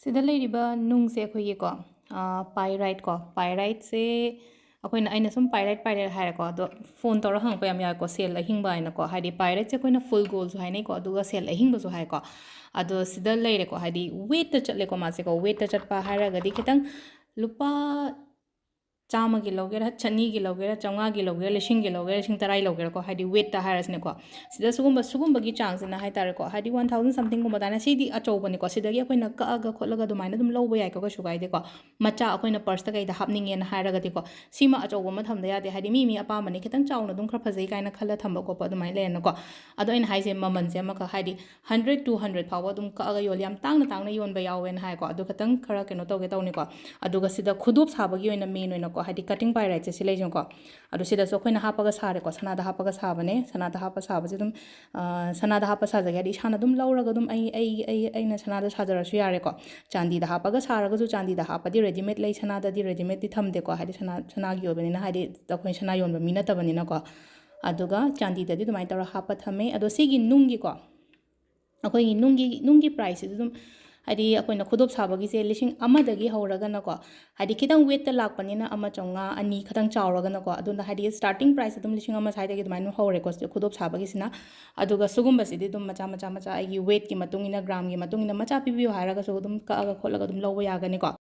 ꯁꯤꯗ ꯂꯩꯔꯤꯕ ꯅꯨꯡꯁꯦ ꯑꯩꯈꯣꯏꯒꯤꯀꯣ ꯄꯥꯏꯔꯥꯏꯠ ꯀꯣ ꯄꯥꯏꯔꯥꯏꯠꯁꯦ ꯑꯩꯅ ꯁꯨꯝ ꯄꯥꯏꯔꯥꯏꯠ ꯍꯥꯏꯔꯦꯀꯣ ꯑꯗꯣ ꯐꯣꯟ ꯇꯧꯔ ꯍꯪꯉꯛꯄ ꯌꯥꯝ ꯌꯥꯎꯏꯀꯣ ꯁꯦꯜ ꯑꯍꯤꯡꯕ ꯍꯥꯏꯅꯀꯣ ꯍꯥꯏꯗꯤ ꯄꯥꯏꯔꯥꯏꯠꯁꯦ ꯑꯩꯈꯣꯏꯅ ꯐꯨꯜ ꯒꯣꯜꯁꯨ ꯍꯥꯏꯅꯩꯀꯣ ꯑꯗꯨꯒ ꯁꯦꯜ ꯑꯍꯤꯡꯕꯁꯨ ꯍꯥꯏꯀꯣ ꯑꯗꯣ ꯁꯤꯗ ꯂꯩꯔꯦꯀꯣ ꯍꯥꯏꯗꯤ ꯋꯦꯠꯇ ꯆꯠꯂꯦꯀꯣ ꯃꯥꯁꯦꯀꯣ ꯋꯦꯠꯇ ꯆꯠꯄ ꯍꯥꯏꯔꯒꯗꯤ ꯈꯤꯇꯪ ꯂꯨꯄꯥ ꯆꯥꯝꯃꯒꯤ ꯂꯧꯒꯦꯔꯥ ꯆꯅꯤꯒꯤ ꯂꯧꯒꯦꯔꯥ ꯆꯥꯝꯃꯉꯥꯒꯤ ꯂꯧꯒꯦꯔꯥ ꯂꯤꯁꯤꯡꯒꯤ ꯂꯧꯒꯦꯔꯥ ꯂꯤꯁꯤꯡ ꯇꯔꯥꯒꯤ ꯂꯧꯒꯦꯔꯥꯀꯣ ꯍꯥꯏꯗꯤ ꯋꯦꯠꯇ ꯍꯥꯏꯔꯁꯤꯅꯦꯀꯣ ꯁꯤꯗ ꯁꯨꯒꯨꯝꯕꯒꯤ ꯆꯥꯡꯁꯤꯅ ꯍꯥꯏꯇꯥꯔꯦꯀꯣ ꯍꯥꯏꯗꯤ 1000 ꯁꯝꯊꯤꯡꯒꯨꯝꯕ ꯑꯗꯨꯃꯥꯏꯅ ꯁꯤꯗꯤ ꯑꯆꯧꯕꯅꯤꯀꯣ ꯁꯤꯗꯒꯤ ꯑꯩꯈꯣꯏꯅ ꯀꯛꯑꯒ ꯈꯣꯠꯂꯒ ꯑꯗꯨꯃꯥꯏꯅ ꯑꯗꯨꯝ ꯂꯧꯕ ꯌꯥꯏꯀꯣ ꯀꯩꯁꯨ ꯀꯥꯏꯗꯦꯀꯣ ꯃꯆꯥ ꯑꯩꯈꯣꯏꯅ ꯄꯔꯁꯇ ꯀꯩꯗ ꯍꯥꯞꯅꯤꯡꯉꯦꯅ ꯍꯥꯏꯔꯒꯗꯤꯀꯣ ꯁꯤꯃ ꯑꯆꯧꯕ ꯑꯃ ꯊꯝꯗ ꯌꯥꯗꯦ ꯍꯥꯏꯗꯤ ꯃꯤ ꯑꯄꯥꯝꯕꯅꯤ ꯈꯤꯇꯪ ꯆꯥꯎꯅ ꯑꯗꯨꯝ ꯈꯔ ꯐꯖꯩ ꯀꯥꯏꯅ ꯈꯜꯂ ꯊꯝꯕ ꯈꯣꯠꯄ ꯑꯗꯨꯃꯥꯏꯅ ꯂꯩꯔꯅꯀꯣ ꯑꯗꯣ ꯑꯩꯅ ꯍꯥꯏꯁꯦ ꯃꯃꯜꯁꯦ ꯑꯃꯈꯛ ꯍꯥꯏꯗꯤ 100 200 ꯐꯥꯎꯕ ꯑꯗꯨꯝ ꯀꯛꯑꯒ ꯌꯣꯜꯂꯤ ꯌꯥꯝ ꯇꯥꯡꯅ ꯌꯣꯟꯕ ꯌꯥꯎꯋꯦꯅ ꯍꯥꯏꯀꯣ ꯑꯗꯨ ꯈꯤꯇꯪ ꯈꯔ ꯀꯩꯅꯣ ꯇꯧꯒꯦ ꯇꯧꯅꯤꯀꯣ ꯑꯗꯨꯒ ꯁꯤꯗ ꯈꯨꯗꯣꯞ ꯁꯥꯕꯒꯤ ꯑꯣꯏꯅ ꯃꯦꯟ ꯑꯣꯏꯅꯀꯣ ꯍꯥꯏꯗꯤ ꯀटिꯡ ꯄꯥꯏꯔꯥꯏꯠꯁꯦ ꯁꯤ ꯂꯩꯖꯅꯀꯣ ꯑꯗꯣ ꯁꯤꯗꯁꯨ ꯑꯩꯈꯣꯏꯅ ꯍꯥꯞꯄꯒ ꯁꯥꯔꯦꯀꯣ ꯁꯅꯥꯗ ꯍꯥꯞꯄꯒ ꯁꯥꯕꯅꯦ ꯁꯅꯥꯗ ꯍꯥꯞꯄ ꯁꯥꯕꯁꯦ ꯑꯗꯨꯝ ꯁꯅꯥꯗ ꯍꯥꯞꯄ ꯁꯥꯖꯒꯦ ꯍꯥꯏꯗꯤ ꯏꯁꯥꯅ ꯑꯗꯨꯝ ꯂꯧꯔꯒ ꯑꯗꯨꯝ ꯑꯩꯅ ꯁꯅꯥꯗ ꯁꯥꯖꯔꯁꯨ ꯌꯥꯔꯦꯀꯣ ꯆꯥꯟꯗꯤꯗ ꯍꯥꯞꯄꯒ ꯁꯥꯔꯒꯁꯨ ꯆꯥꯟꯗꯤꯗ ꯍꯥꯞꯄꯗꯤ ꯔꯦꯗꯤꯃꯦꯗ ꯂꯩ ꯁꯅꯥꯗꯗꯤ ꯔꯦꯗꯤꯃꯦꯗꯇꯤ ꯊꯝꯗꯦꯀꯣ ꯍꯥꯏꯗꯤ ꯁꯅꯥꯒꯤ ꯑꯣꯏꯕꯅꯤꯅ ꯍꯥꯏꯗꯤ ꯑꯩꯈꯣꯏ ꯁꯅꯥ ꯌꯣꯟꯕ ꯃꯤ ꯅꯠꯇꯕꯅꯤꯅꯀꯣ ꯑꯗꯨꯒ ꯆꯥꯟꯗꯤꯗꯗꯤ ꯑꯗꯨꯃꯥꯏꯅ ꯇꯧꯔ ꯍꯥꯞꯄ ꯊꯝꯃꯦ ꯑꯗꯣ ꯁꯤꯒꯤ ꯅꯨꯡꯒꯤꯀꯣ ꯑꯩꯈꯣꯏꯒꯤ ꯅꯨꯡꯒꯤ ꯄ꯭ꯔꯥꯏꯁꯁꯤꯁꯨ ꯑꯗꯨꯝ ꯍꯥꯏꯗꯤ ꯑꯩꯈꯣꯏꯅ ꯈꯨꯗꯣꯞ ꯁꯥꯕꯒꯤꯁꯦ 1,000 ꯍꯧꯔꯒꯅꯀꯣ ꯍꯥꯏꯗꯤꯈꯤꯇꯪ ꯋꯦꯠꯇ ꯂꯥꯛꯄꯅꯤꯅ 1,500 2 ꯈꯤꯇꯪ ꯆꯥꯎꯔꯒꯅꯀꯣ ꯑꯗꯨꯅ ꯍꯥꯏꯗꯤ ꯁ꯭ꯇꯥꯔꯇꯤꯡ ꯄ꯭ꯔꯥꯏꯁ ꯑꯗꯨꯝ 1,000 ꯁ꯭ꯋꯥꯏꯗꯒꯤ ꯑꯗꯨꯃꯥꯏꯅ ꯍꯧꯔꯦꯀꯣ ꯈꯨꯗꯣꯞ ꯁꯥꯕꯒꯤꯁꯤꯅ ꯑꯗꯨꯒ ꯁꯨꯒꯨꯝꯕꯁꯤꯗꯤ ꯑꯗꯨꯝ ꯃꯆꯥ ꯑꯩꯒꯤ ꯋꯦꯠꯀꯤ ꯃꯇꯨꯡ ꯏꯟꯅ ꯒ꯭ꯔꯥꯝꯒꯤ ꯃꯇꯨꯡ ꯏꯟꯅ ꯃꯆꯥ ꯄꯤꯕꯤꯌꯨ ꯍꯥꯏꯔꯒꯁꯨ ꯑꯗꯨꯝ ꯀꯛꯑꯒ ꯈꯣꯠꯂꯒ ꯑꯗꯨꯝ ꯂꯧꯕ ꯌꯥꯒꯅꯤꯀꯣ